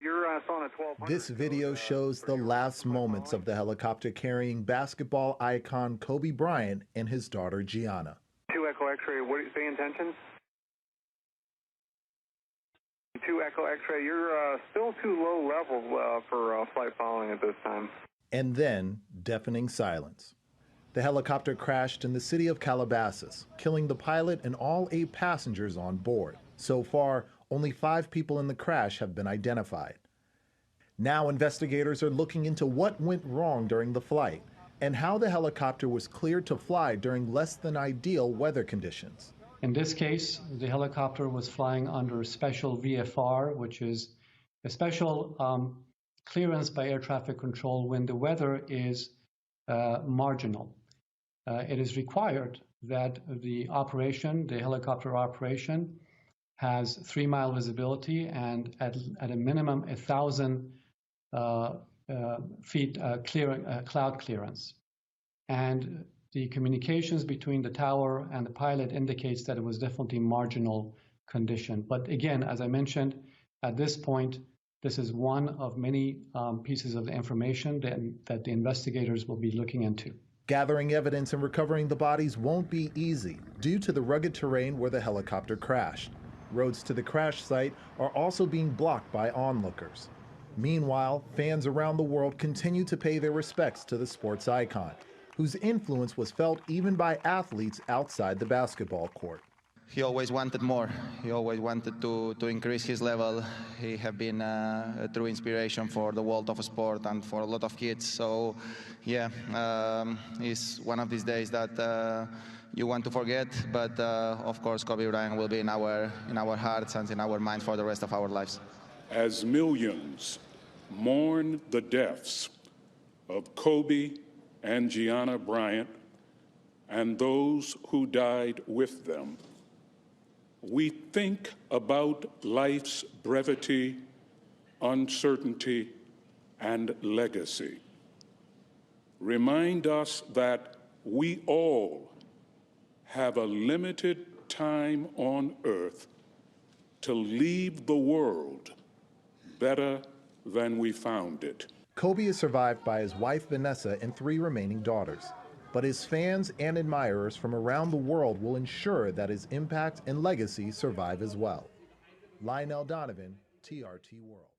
You're on a 1200. This video shows the last moments of the helicopter carrying basketball icon Kobe Bryant and his daughter Gianna. 2 Echo X-ray, what do you say intentions? 2 Echo X-ray, you're still too low level for flight following at this time. And then, deafening silence. The helicopter crashed in the city of Calabasas, killing the pilot and all 8 passengers on board. So far, only 5 people in the crash have been identified. Now investigators are looking into what went wrong during the flight and how the helicopter was cleared to fly during less than ideal weather conditions. In this case, the helicopter was flying under special VFR, which is a special clearance by air traffic control when the weather is marginal. It is required that the helicopter operation, has 3-mile visibility and at a minimum 1,000 feet cloud clearance. And the communications between the tower and the pilot indicates that it was definitely marginal condition. But again, as I mentioned, at this point, this is one of many pieces of the information that the investigators will be looking into. Gathering evidence and recovering the bodies won't be easy due to the rugged terrain where the helicopter crashed. Roads to the crash site are also being blocked by onlookers. Meanwhile, fans around the world continue to pay their respects to the sports icon, whose influence was felt even by athletes outside the basketball court. He always wanted more. He always wanted to increase his level. He has been a true inspiration for the world of sport and for a lot of kids. So, yeah, it's one of these days that you want to forget. But of course, Kobe Bryant will be in our hearts and in our minds for the rest of our lives. As millions mourn the deaths of Kobe and Gianna Bryant and those who died with them, we think about life's brevity, uncertainty, and legacy. Remind us that we all have a limited time on earth to leave the world better than we found it. Kobe is survived by his wife Vanessa and 3 remaining daughters. But his fans and admirers from around the world will ensure that his impact and legacy survive as well. Lionel Donovan, TRT World.